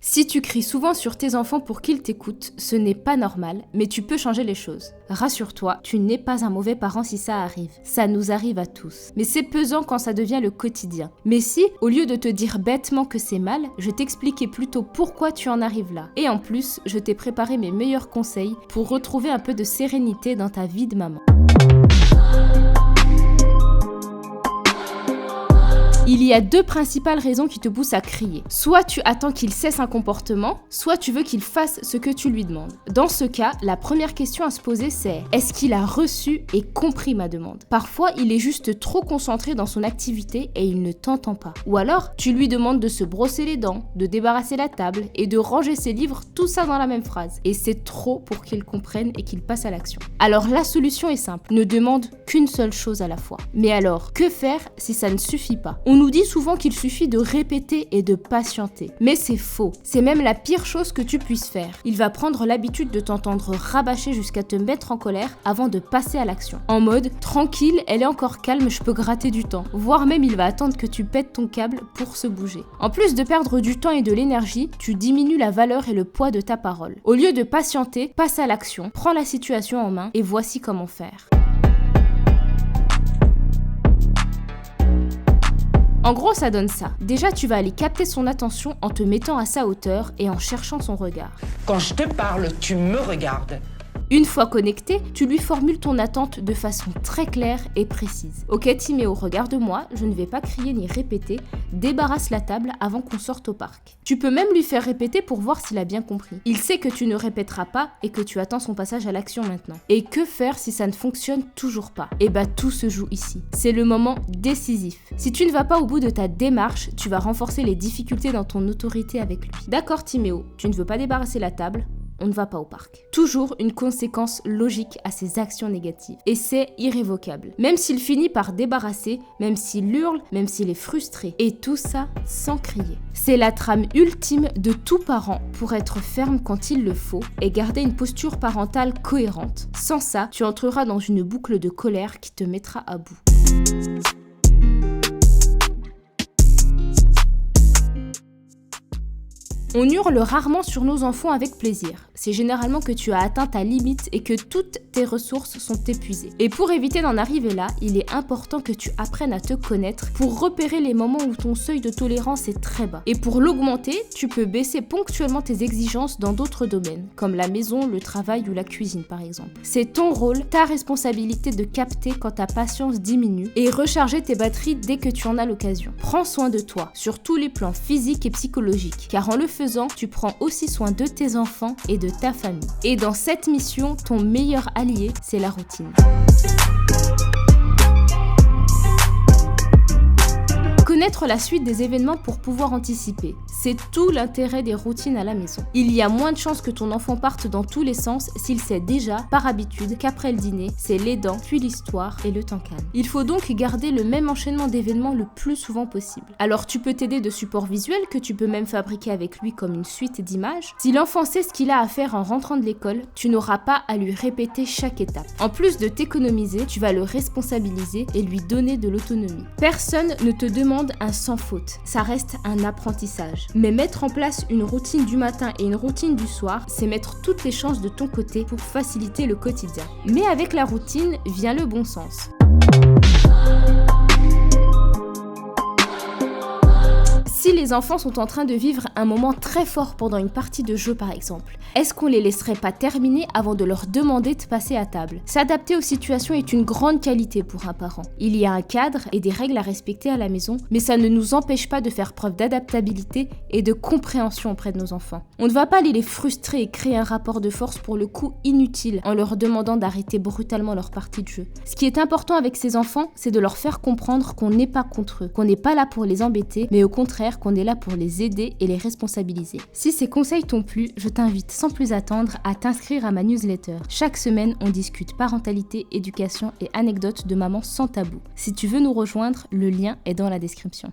Si tu cries souvent sur tes enfants pour qu'ils t'écoutent, ce n'est pas normal, mais tu peux changer les choses. Rassure-toi, tu n'es pas un mauvais parent si ça arrive. Ça nous arrive à tous. Mais c'est pesant quand ça devient le quotidien. Mais si, au lieu de te dire bêtement que c'est mal, je t'expliquais plutôt pourquoi tu en arrives là. Et en plus, je t'ai préparé mes meilleurs conseils pour retrouver un peu de sérénité dans ta vie de maman. Il y a deux principales raisons qui te poussent à crier. Soit tu attends qu'il cesse un comportement, soit tu veux qu'il fasse ce que tu lui demandes. Dans ce cas, la première question à se poser c'est: est-ce qu'il a reçu et compris ma demande? Parfois, il est juste trop concentré dans son activité et il ne t'entend pas. Ou alors, tu lui demandes de se brosser les dents, de débarrasser la table et de ranger ses livres, tout ça dans la même phrase. Et c'est trop pour qu'il comprenne et qu'il passe à l'action. Alors la solution est simple, ne demande qu'une seule chose à la fois. Mais alors, que faire si ça ne suffit pas? On nous dit souvent qu'il suffit de répéter et de patienter. Mais c'est faux. C'est même la pire chose que tu puisses faire. Il va prendre l'habitude de t'entendre rabâcher jusqu'à te mettre en colère avant de passer à l'action. En mode, tranquille, elle est encore calme, je peux gratter du temps. Voire même il va attendre que tu pètes ton câble pour se bouger. En plus de perdre du temps et de l'énergie, tu diminues la valeur et le poids de ta parole. Au lieu de patienter, passe à l'action, prends la situation en main et voici comment faire. En gros, ça donne ça. Déjà, tu vas aller capter son attention en te mettant à sa hauteur et en cherchant son regard. Quand je te parle, tu me regardes. Une fois connecté, tu lui formules ton attente de façon très claire et précise. Ok Timéo, regarde-moi, je ne vais pas crier ni répéter, débarrasse la table avant qu'on sorte au parc. Tu peux même lui faire répéter pour voir s'il a bien compris. Il sait que tu ne répéteras pas et que tu attends son passage à l'action maintenant. Et que faire si ça ne fonctionne toujours pas? Eh bah tout se joue ici. C'est le moment décisif. Si tu ne vas pas au bout de ta démarche, tu vas renforcer les difficultés dans ton autorité avec lui. D'accord Timéo, tu ne veux pas débarrasser la table? On ne va pas au parc. Toujours une conséquence logique à ces actions négatives. Et c'est irrévocable. Même s'il finit par débarrasser, même s'il hurle, même s'il est frustré. Et tout ça sans crier. C'est la trame ultime de tout parent pour être ferme quand il le faut et garder une posture parentale cohérente. Sans ça, tu entreras dans une boucle de colère qui te mettra à bout. On hurle rarement sur nos enfants avec plaisir. C'est généralement que tu as atteint ta limite et que toutes tes ressources sont épuisées. Et pour éviter d'en arriver là, il est important que tu apprennes à te connaître pour repérer les moments où ton seuil de tolérance est très bas. Et pour l'augmenter, tu peux baisser ponctuellement tes exigences dans d'autres domaines, comme la maison, le travail ou la cuisine par exemple. C'est ton rôle, ta responsabilité de capter quand ta patience diminue et recharger tes batteries dès que tu en as l'occasion. Prends soin de toi, sur tous les plans physiques et psychologiques, car en le faisant, tu prends aussi soin de tes enfants et de ta famille. Et dans cette mission, ton meilleur allié, c'est la routine. Connaître la suite des événements pour pouvoir anticiper. C'est tout l'intérêt des routines à la maison. Il y a moins de chances que ton enfant parte dans tous les sens s'il sait déjà, par habitude, qu'après le dîner, c'est les dents, puis l'histoire et le temps calme. Il faut donc garder le même enchaînement d'événements le plus souvent possible. Alors tu peux t'aider de supports visuels que tu peux même fabriquer avec lui comme une suite d'images. Si l'enfant sait ce qu'il a à faire en rentrant de l'école, tu n'auras pas à lui répéter chaque étape. En plus de t'économiser, tu vas le responsabiliser et lui donner de l'autonomie. Personne ne te demande un sans faute, ça reste un apprentissage. Mais mettre en place une routine du matin et une routine du soir, c'est mettre toutes les chances de ton côté pour faciliter le quotidien. Mais avec la routine vient le bon sens. Si les enfants sont en train de vivre un moment très fort pendant une partie de jeu par exemple, est-ce qu'on les laisserait pas terminer avant de leur demander de passer à table? S'adapter aux situations est une grande qualité pour un parent. Il y a un cadre et des règles à respecter à la maison, mais ça ne nous empêche pas de faire preuve d'adaptabilité et de compréhension auprès de nos enfants. On ne va pas les frustrer et créer un rapport de force pour le coup inutile en leur demandant d'arrêter brutalement leur partie de jeu. Ce qui est important avec ces enfants, c'est de leur faire comprendre qu'on n'est pas contre eux, qu'on n'est pas là pour les embêter, mais au contraire qu'on est là pour les aider et les responsabiliser. Si ces conseils t'ont plu, je t'invite sans plus attendre à t'inscrire à ma newsletter. Chaque semaine, on discute parentalité, éducation et anecdotes de maman sans tabou. Si tu veux nous rejoindre, le lien est dans la description.